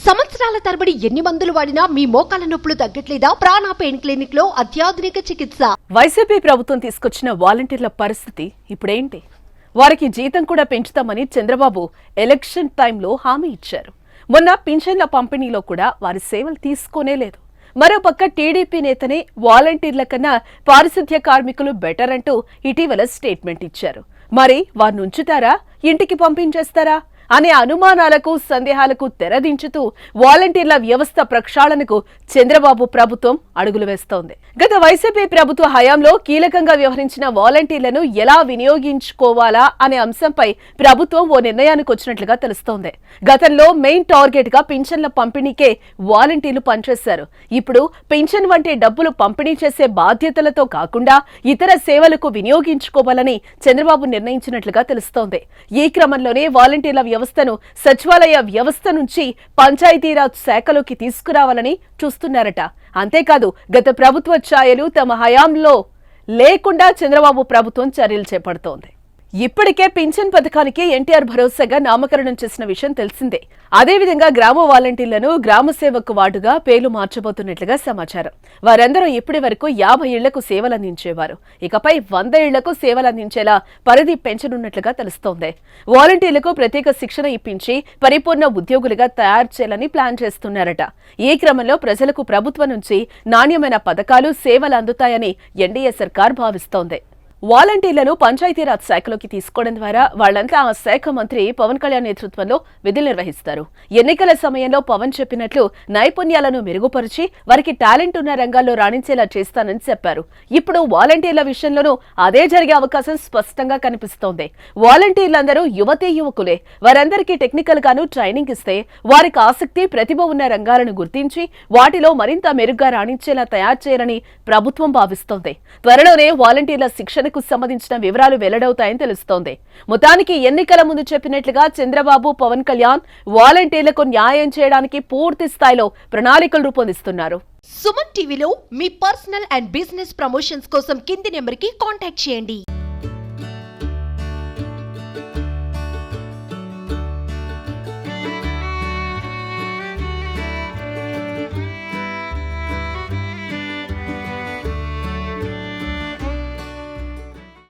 సంవత్సరాల తరబడి ఎన్ని మందులు వాడినా మీ మోకాల నొప్పులు తగ్గట్లేదా? ప్రాణ పెయిన్ క్లినిక్ లో అత్యాధునిక చికిత్స. వైసీపీ ప్రభుత్వం తీసుకొచ్చిన వాలంటీర్ల పరిస్థితి ఇప్పుడేంటి? వారికి జీతం కూడా పెంచుతామని చంద్రబాబు ఎలక్షన్ టైంలో హామీ ఇచ్చారు. మొన్న పింఛన్ల పంపిణీలో కూడా వారి సేవలు తీసుకోనే లేదు. మరోపక్క టీడీపీ నేతనే వాలంటీర్ల కన్నా పారిశుద్ధ్య కార్మికులు బెటర్ అంటూ ఇటీవల స్టేట్మెంట్ ఇచ్చారు. మరి వారిని ఉంచుతారా, ఇంటికి పంపించేస్తారా అనే అనుమానాలకు సందేహాలకు తెరదించుతూ వాలంటీర్ల వ్యవస్థ ప్రక్షాళనకు చంద్రబాబు ప్రభుత్వం అడుగులు వేస్తోంది. గత వైసీపీ ప్రభుత్వ హయాంలో కీలకంగా వ్యవహరించిన వాలంటీర్లను ఎలా వినియోగించుకోవాలా అనే అంశంపై ప్రభుత్వం ఓ నిర్ణయానికి వచ్చినట్లుగా తెలుస్తోంది. గతంలో మెయిన్ టార్గెట్ గా పింఛన్ల పంపిణీకే వాలంటీర్లు పనిచేశారు. ఇప్పుడు పింఛన్ వంటి డబ్బులు పంపిణీ చేసే బాధ్యతలతో కాకుండా ఇతర సేవలకు వినియోగించుకోవాలని చంద్రబాబు నిర్ణయించినట్లుగా తెలుస్తోంది. ఈ క్రమంలోనే వాలంటీర్ల వ్యవస్థను సచివాలయ వ్యవస్థ నుంచి పంచాయతీరాజ్ శాఖలోకి తీసుకురావాలని చూస్తున్నారట. అంతేకాదు గత ప్రభుత్వ ఛాయలు తమ హయాంలో లేకుండా చంద్రబాబు ప్రభుత్వం చర్యలు చేపడుతోంది. ఇప్పటికే పింఛన్ పథకానికి ఎన్టీఆర్ భరోసాగా నామకరణం చేసిన విషయం తెలిసిందే. అదేవిధంగా గ్రామ వాలంటీర్లను గ్రామ సేవకు వార్డుగా పేర్లు మార్చబోతున్నట్లుగా సమాచారం. వారందరూ ఇప్పటి వరకు 50 ఇళ్లకు సేవలందించేవారు. ఇకపై 100 ఇళ్లకు సేవలందించేలా పరిధి పెంచనున్నట్లుగా తెలుస్తోంది. వాలంటీర్లకు ప్రత్యేక శిక్షణ ఇప్పించి పరిపూర్ణ ఉద్యోగులుగా తయారు చేయాలని ప్లాన్ చేస్తున్నారట. ఈ క్రమంలో ప్రజలకు ప్రభుత్వం నుంచి నాణ్యమైన పథకాలు, సేవలు అందుతాయని ఎన్డీఏ సర్కార్ భావిస్తోంది. వాలంటీర్లను పంచాయతీరాజ్ శాఖలోకి తీసుకోవడం ద్వారా వాళ్లంతా ఆ శాఖ మంత్రి పవన్ కళ్యాణ్ నేతృత్వంలో విధులు నిర్వహిస్తారు. ఎన్నికల సమయంలో పవన్ చెప్పినట్లు నైపుణ్యాలను మెరుగుపరిచి వారికి టాలెంట్ ఉన్న రంగాల్లో రాణించేలా చేస్తానని చెప్పారు. ఇప్పుడు వాలంటీర్ల విషయంలోనూ అదే జరిగే అవకాశం స్పష్టంగా కనిపిస్తోంది. వాలంటీర్లందరూ యువతీ యువకులే. వారందరికీ టెక్నికల్ గాను ట్రైనింగ్ ఇస్తే వారికి ఆసక్తి, ప్రతిభ ఉన్న రంగాలను గుర్తించి వాటిలో మరింత మెరుగ్గా రాణించేలా తయారు చేయాలని ప్రభుత్వం భావిస్తోంది. త్వరలోనే వాలంటీర్ల శిక్షణ సంబంధించిన వివరాలు వెల్లడవుతాయని తెలుస్తోంది. మొత్తానికి ఎన్నికల ముందు చెప్పినట్లుగా చంద్రబాబు, పవన్ కళ్యాణ్ వాలంటీర్లకు న్యాయం చేయడానికి పూర్తి స్థాయిలో ప్రణాళికలు రూపొందిస్తున్నారు. సుమన్ టీవీలో మీ పర్సనల్ అండ్ బిజినెస్ ప్రమోషన్స్ కోసం కింది నెంబర్కి కాంటాక్ట్ చేయండి.